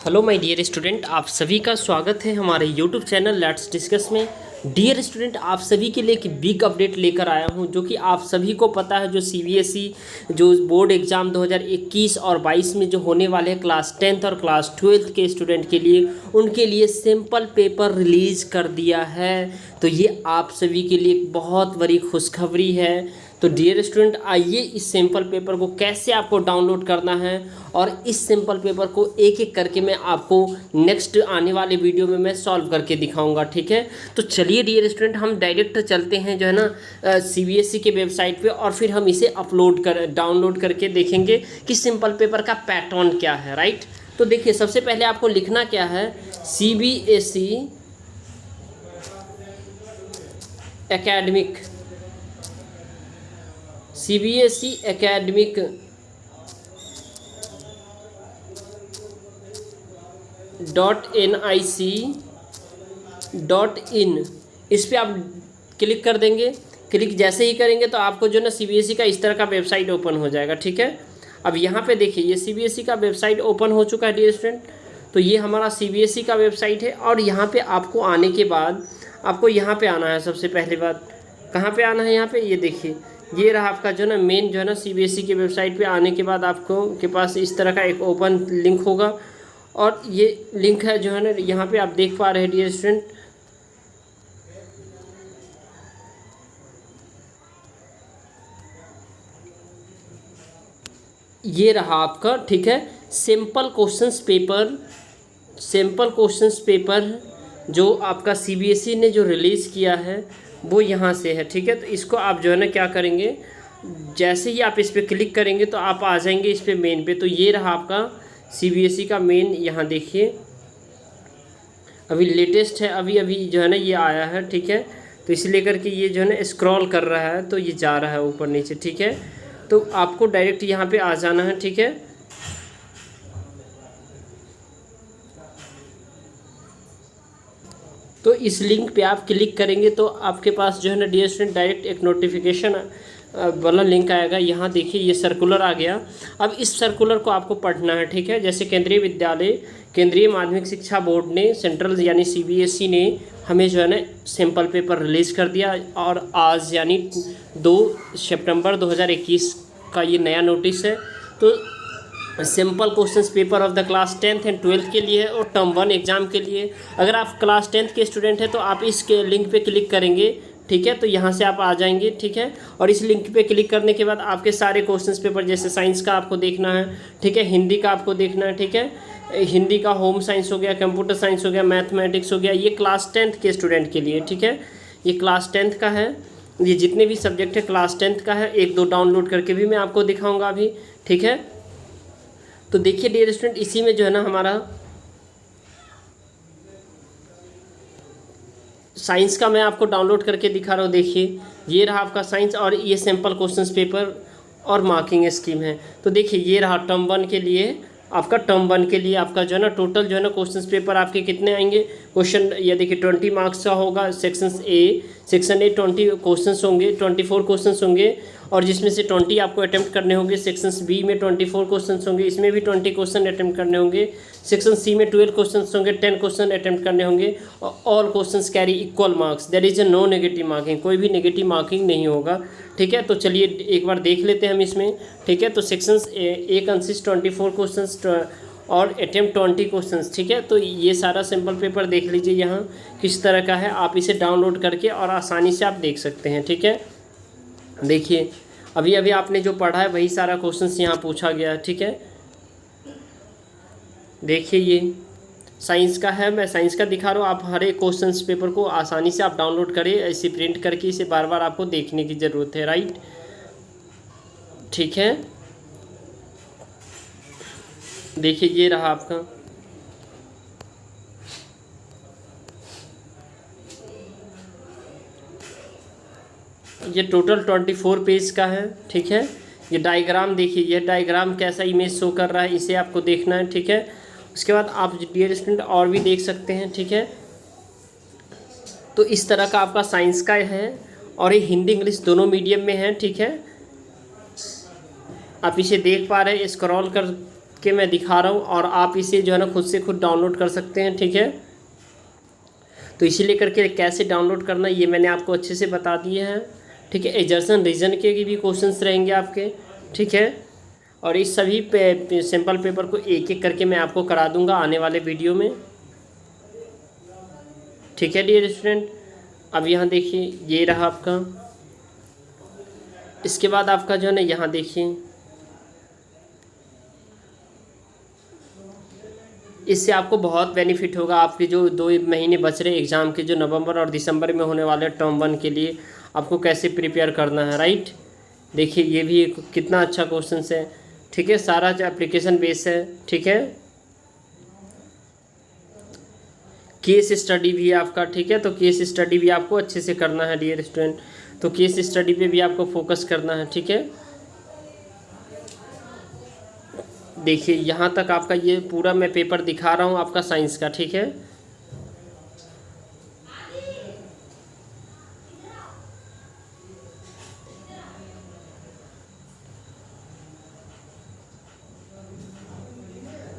Hello my dear student, आप सभी का स्वागत है हमारे यूट्यूब चैनल लेट्स डिस्कस में। डियर स्टूडेंट, आप सभी के लिए एक बिग अपडेट लेकर आया हूं, जो कि आप सभी को पता है। जो सीबीएसई जो बोर्ड एग्ज़ाम 2021 और 22 में जो होने वाले हैं क्लास 10th और क्लास 12th के स्टूडेंट के लिए, उनके लिए सिंपल पेपर रिलीज़ कर दिया है। तो ये आप सभी के लिए एक बहुत बड़ी खुशखबरी है। तो डियर स्टूडेंट, आइए इस सिंपल पेपर को कैसे आपको डाउनलोड करना है और इस सिंपल पेपर को एक एक करके मैं आपको नेक्स्ट आने वाले वीडियो में मैं सॉल्व करके दिखाऊंगा। ठीक है, तो चलिए डियर स्टूडेंट, हम डायरेक्ट चलते हैं जो है ना सीबीएसई के वेबसाइट पे, और फिर हम इसे डाउनलोड करके देखेंगे कि सिंपल पेपर का पैटर्न क्या है। राइट, तो देखिए सबसे पहले आपको लिखना क्या है, सीबीएसई एकेडमिक .nic.in, इस पर आप क्लिक कर देंगे। क्लिक जैसे ही करेंगे तो आपको जो ना सीबीएसई का इस तरह का वेबसाइट ओपन हो जाएगा। ठीक है, अब यहाँ पे देखिए ये सीबीएसई का वेबसाइट ओपन हो चुका है डियर स्टूडेंट। तो ये हमारा सीबीएसई का वेबसाइट है, और यहाँ पे आपको आने के बाद आपको यहाँ पे आना है। सबसे पहली बात कहाँ पे आना है, यहाँ पे ये देखिए, ये रहा आपका जो ना मेन जो है ना सीबीएसई के वेबसाइट पे आने के बाद आपको के पास इस तरह का एक ओपन लिंक होगा, और ये लिंक है जो है ना यहाँ पे आप देख पा रहे हैं डियर स्टूडेंट। ये रहा आपका, ठीक है, सिंपल क्वेश्चंस पेपर जो आपका सीबीएसई ने जो रिलीज़ किया है वो यहाँ से है। ठीक है, तो इसको आप जो है ना क्या करेंगे, जैसे ही आप इस पर क्लिक करेंगे तो आप आ जाएंगे इस पर मेन पे। तो ये रहा आपका सीबीएसई का मेन, यहाँ देखिए अभी लेटेस्ट है, अभी अभी जो है ना ये आया है। ठीक है, तो इसलिए करके ये जो है ना स्क्रॉल कर रहा है, तो ये जा रहा है ऊपर नीचे। ठीक है, तो आपको डायरेक्ट यहाँ पे आ जाना है। ठीक है, तो इस लिंक पे आप क्लिक करेंगे तो आपके पास जो है ना डियर स्टूडेंट डायरेक्ट एक नोटिफिकेशन वाला लिंक आएगा। यहाँ देखिए ये सर्कुलर आ गया। अब इस सर्कुलर को आपको पढ़ना है। ठीक है, जैसे केंद्रीय माध्यमिक शिक्षा बोर्ड ने, सेंट्रल यानी सीबीएसई ने हमें जो है ना सिंपल पेपर रिलीज़ कर दिया, और आज यानी 2 सितंबर 2021 का ये नया नोटिस है। तो simple questions paper of the class 10th and 12th के लिए और टर्म 1 एग्ज़ाम के लिए। अगर आप क्लास 10th के स्टूडेंट हैं तो आप इस लिंक पे क्लिक करेंगे। ठीक है, तो यहाँ से आप आ जाएंगे। ठीक है, और इस लिंक पे क्लिक करने के बाद आपके सारे क्वेश्चंस पेपर, जैसे साइंस का आपको देखना है, ठीक है, हिंदी का आपको देखना है, ठीक है, हिंदी का होम साइंस हो गया, कंप्यूटर साइंस हो गया, मैथमेटिक्स हो गया, ये क्लास 10th के स्टूडेंट के लिए। ठीक है, ये क्लास 10th का है, ये जितने भी सब्जेक्ट है क्लास 10th का है। 1-2 डाउनलोड करके भी मैं आपको दिखाऊँगा अभी। ठीक है, तो देखिए डियर स्टूडेंट, इसी में जो है ना हमारा साइंस का मैं आपको डाउनलोड करके दिखा रहा हूँ। देखिए ये रहा आपका साइंस, और ये सिंपल क्वेश्चंस पेपर और मार्किंग स्कीम है। तो देखिए ये रहा टर्म 1 के लिए, आपका टर्म 1 के लिए आपका जो है ना टोटल जो है ना क्वेश्चंस पेपर आपके कितने आएंगे। क्वेश्चन ये देखिए 20 मार्क्स का होगा। सेक्शन ए 20 क्वेश्चंस होंगे, 24 क्वेश्चंस होंगे, और जिसमें से 20 आपको अटेम्प्ट करने होंगे। सेक्शन बी में 24 क्वेश्चंस होंगे, इसमें भी 20 क्वेश्चन अटेम्प्ट करने होंगे। सेक्शन सी में 12 क्वेश्चंस होंगे, 10 क्वेश्चन अटेम्प्ट करने होंगे। और all questions carry equal marks, there is no negative marking, कोई भी नेगेटिव मार्किंग नहीं होगा। ठीक है, तो चलिए एक बार देख लेते हैं हम इसमें। ठीक है, तो सेक्शन ए कंसिस्ट 24 क्वेश्चंस और अटेम्प्ट 20 क्वेश्चंस। ठीक है, तो ये सारा सिंपल पेपर देख लीजिए यहाँ किस तरह का है। आप इसे डाउनलोड करके और आसानी से आप देख सकते हैं। ठीक है, देखिए अभी अभी आपने जो पढ़ा है वही सारा क्वेश्चंस यहाँ पूछा गया है। ठीक है, देखिए ये साइंस का है, मैं साइंस का दिखा रहा हूँ। आप हर एक क्वेश्चंस पेपर को आसानी से आप डाउनलोड करें, ऐसे प्रिंट करके इसे बार बार आपको देखने की ज़रूरत है। राइट, ठीक है, देखिए ये रहा आपका, ये टोटल 24 पेज का है। ठीक है, ये डायग्राम देखिए, ये डायग्राम कैसा इमेज शो कर रहा है, इसे आपको देखना है। ठीक है, उसके बाद आप डियर स्टूडेंट और भी देख सकते हैं। ठीक है, तो इस तरह का आपका साइंस का है, और ये हिंदी इंग्लिश दोनों मीडियम में है। ठीक है, आप इसे देख पा रहे हैं, स्क्रॉल कर के मैं दिखा रहा हूँ और आप इसे जो है ना खुद से खुद डाउनलोड कर सकते हैं, ठीक है। तो इसीलिए करके कैसे डाउनलोड करना ये मैंने आपको अच्छे से बता दिए हैं, ठीक है। एजर्सन रीजन के भी क्वेश्चंस रहेंगे आपके, ठीक है। और इस सभी सैम्पल पेपर को एक एक करके मैं आपको करा दूंगा आने वाले वीडियो में, ठीक है डियर स्टूडेंट। अब यहाँ देखिए ये रहा आपका, इसके बाद आपका जो है ना यहाँ देखिए, इससे आपको बहुत बेनिफिट होगा। आपके जो 2 महीने बच रहे एग्ज़ाम के, जो नवंबर और दिसंबर में होने वाले टर्म 1 के लिए, आपको कैसे प्रिपेयर करना है, राइट। देखिए ये भी एक कितना अच्छा क्वेश्चन है, ठीक है। सारा जो एप्लीकेशन बेस है, ठीक है। केस स्टडी भी है आपका, ठीक है। तो केस स्टडी भी आपको अच्छे से करना है डियर स्टूडेंट, तो केस स्टडी पे भी आपको फोकस करना है, ठीक है। देखिए यहाँ तक आपका ये पूरा मैं पेपर दिखा रहा हूँ आपका साइंस का, ठीक है।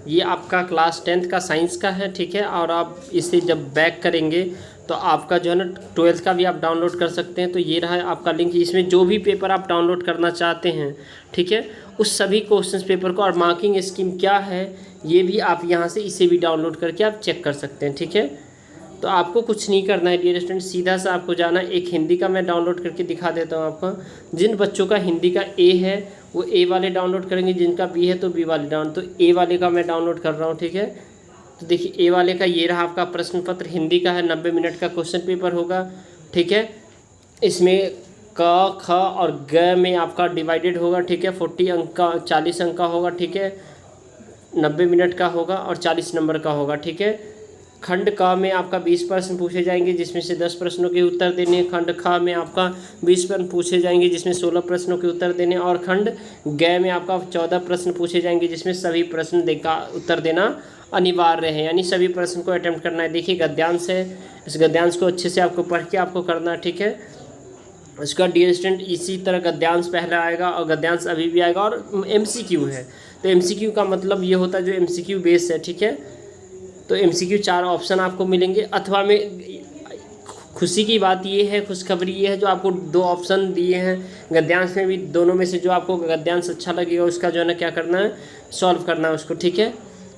ये आपका क्लास 10th का साइंस का है, ठीक है। और आप इसे जब बैक करेंगे तो आपका जो है ना 12th का भी आप डाउनलोड कर सकते हैं। तो ये रहा है आपका लिंक, इसमें जो भी पेपर आप डाउनलोड करना चाहते हैं, ठीक है, उस सभी क्वेश्चंस पेपर को और मार्किंग स्कीम क्या है ये भी आप यहाँ से इसे भी डाउनलोड करके आप चेक कर सकते हैं, ठीक है। तो आपको कुछ नहीं करना है डियर स्टूडेंट, सीधा सा आपको जाना। एक हिंदी का मैं डाउनलोड करके दिखा देता हूँ आपको। जिन बच्चों का हिंदी का ए है वो ए वाले डाउनलोड करेंगे, जिनका बी है तो बी वाले डाउनलोड। तो ए वाले का मैं डाउनलोड कर रहा हूँ, ठीक है। तो देखिए ए वाले का ये रहा आपका प्रश्न पत्र, हिंदी का है, 90 मिनट का क्वेश्चन पेपर होगा, ठीक है। इसमें क ख और ग में आपका डिवाइडेड होगा, ठीक है। 40 अंक का 40 अंक का होगा, ठीक है। 90 मिनट का होगा और 40 नंबर का होगा, ठीक है। खंड क में आपका 20 प्रश्न पूछे जाएंगे जिसमें से 10 प्रश्नों के उत्तर देने। खंड ख में आपका 20 प्रश्न पूछे जाएंगे जिसमें 16 प्रश्नों के उत्तर देने। और खंड ग में आपका 14 प्रश्न पूछे जाएंगे जिसमें सभी प्रश्न का उत्तर देना अनिवार्य है, यानी सभी प्रश्न को अटेम्प्ट करना है। देखिए गद्यांश है, इस गद्यांश को अच्छे से आपको पढ़ के आपको करना है, ठीक है। इसका डियर स्टूडेंट इसी तरह गद्यांश पहले आएगा और गद्यांश अभी भी आएगा। और MCQ है, तो MCQ का मतलब ये होता है जो MCQ बेस है, ठीक है। तो MCQ 4 ऑप्शन आपको मिलेंगे, अथवा में खुशी की बात ये है, खुशखबरी ये है जो आपको 2 ऑप्शन दिए हैं गद्यांश में भी। दोनों में से जो आपको गद्यांश अच्छा लगेगा उसका जो है ना क्या करना है, सॉल्व करना है उसको, ठीक है।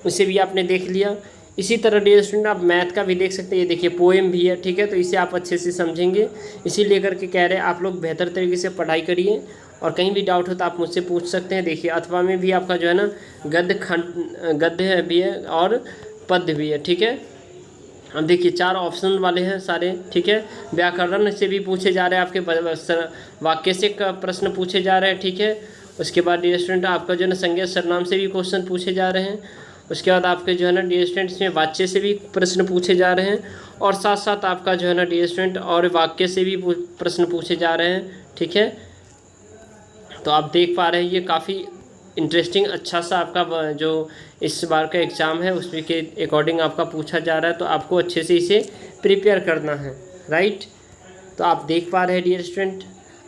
उसे भी आपने देख लिया। इसी तरह डियर स्टूडेंट आप मैथ का भी देख सकते हैं। ये देखिए पोएम भी है, ठीक है। तो इसे आप अच्छे से समझेंगे, इसी लेकर के कह रहे हैं आप लोग बेहतर तरीके से पढ़ाई करिए। और कहीं भी डाउट हो तो आप मुझसे पूछ सकते हैं। देखिए अथवा में भी आपका जो है ना गद्य भी है और पद्य भी है, ठीक है। अब देखिए 4 ऑप्शन वाले हैं सारे, ठीक है। व्याकरण से भी पूछे जा रहे हैं, आपके वाक्य से प्रश्न पूछे जा रहे हैं, ठीक है। उसके बाद डियर स्टूडेंट आपका जो है ना संज्ञा सर्वनाम से भी क्वेश्चन पूछे जा रहे हैं। उसके बाद आपके जो है ना डियर स्टूडेंट इसमें वाच्य से भी प्रश्न पूछे जा रहे हैं। और साथ साथ आपका जो है ना डियर स्टूडेंट और वाक्य से भी प्रश्न पूछे जा रहे हैं, ठीक है। तो आप देख पा रहे हैं ये काफ़ी इंटरेस्टिंग अच्छा सा आपका जो इस बार का एग्ज़ाम है उसमें के अकॉर्डिंग आपका पूछा जा रहा है। तो आपको अच्छे से इसे प्रिपेयर करना है, राइट। तो आप देख पा रहे हैं डियर स्टूडेंट।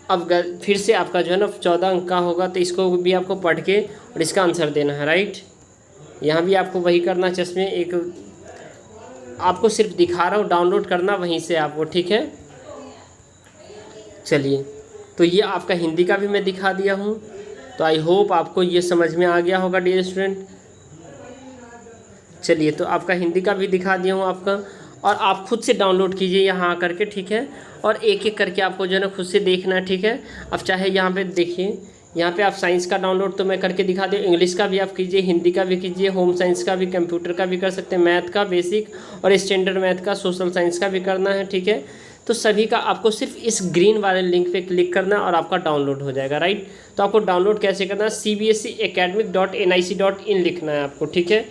अब फिर से आपका जो है ना 14 अंक का होगा, तो इसको भी आपको पढ़ के और इसका आंसर देना है, राइट। यहाँ भी आपको वही करना, चश्मे एक आपको सिर्फ दिखा रहा हूँ, डाउनलोड करना वहीं से आपको, ठीक है। चलिए तो ये आपका हिंदी का भी मैं दिखा दिया हूँ। तो आई होप आपको ये समझ में आ गया होगा डियर स्टूडेंट। चलिए तो आपका हिंदी का भी दिखा दिया हूँ आपका, और आप खुद से डाउनलोड कीजिए यहाँ आकर के, ठीक है। और एक एक करके आपको जो है ना खुद से देखना है, ठीक है। अब चाहे यहाँ पे देखिए, यहाँ पे आप साइंस का डाउनलोड तो मैं करके दिखा दूँ, इंग्लिश का भी आप कीजिए, हिंदी का भी कीजिए, होम साइंस का भी, कंप्यूटर का भी कर सकते हैं, मैथ का बेसिक और स्टैंडर्ड मैथ का, सोशल साइंस का भी करना है, ठीक है। तो सभी का आपको सिर्फ इस ग्रीन वाले लिंक पे क्लिक करना है और आपका डाउनलोड हो जाएगा, राइट। तो आपको डाउनलोड कैसे करना है, cbseacademic.nic.in लिखना है आपको, ठीक है।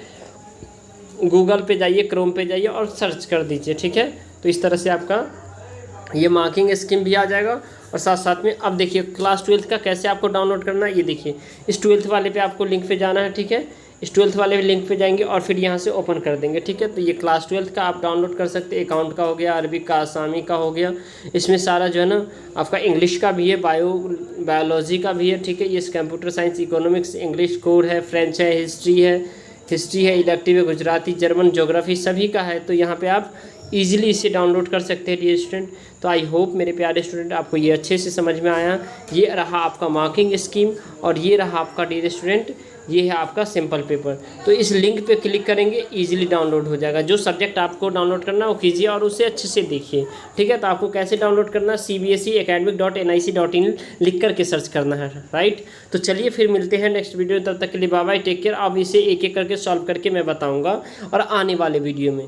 गूगल पे जाइए, क्रोम पे जाइए और सर्च कर दीजिए, ठीक है। तो इस तरह से आपका ये मार्किंग स्कीम भी आ जाएगा। और साथ साथ में अब देखिए क्लास 12th का कैसे आपको डाउनलोड करना है, ये देखिए इस 12th वाले पे आपको लिंक पे जाना है, ठीक है। इस 12th वाले लिंक पे जाएंगे और फिर यहाँ से ओपन कर देंगे, ठीक है। तो ये क्लास 12th का आप डाउनलोड कर सकते हैं, अकाउंट का हो गया, अरबिक का, आसामी का हो गया, इसमें सारा जो है ना आपका इंग्लिश का भी है, बायोलॉजी का भी है, ठीक है। ये computer science, economics, English core है, फ्रेंच है, हिस्ट्री है, इलेक्टिव है, गुजराती, जर्मन, ज्योग्राफी सभी का है। तो यहाँ पे आप इजीली इसे डाउनलोड कर सकते हैं डियर स्टूडेंट। तो आई होप मेरे प्यारे स्टूडेंट आपको ये अच्छे से समझ में आया। ये रहा आपका मार्किंग स्कीम और ये रहा आपका डियर स्टूडेंट, ये है आपका सिंपल पेपर। तो इस लिंक पे क्लिक करेंगे, इजीली डाउनलोड हो जाएगा। जो सब्जेक्ट आपको डाउनलोड करना है वो कीजिए और उसे अच्छे से देखिए, ठीक है। तो आपको कैसे डाउनलोड करना है, cbseacademic.nic.in लिख करके सर्च करना है, राइट। तो चलिए फिर मिलते हैं नेक्स्ट वीडियो में, तब तक के लिए बाय बाय, टेक केयर। अब इसे एक एक करके सॉल्व करके मैं बताऊँगा और आने वाले वीडियो में।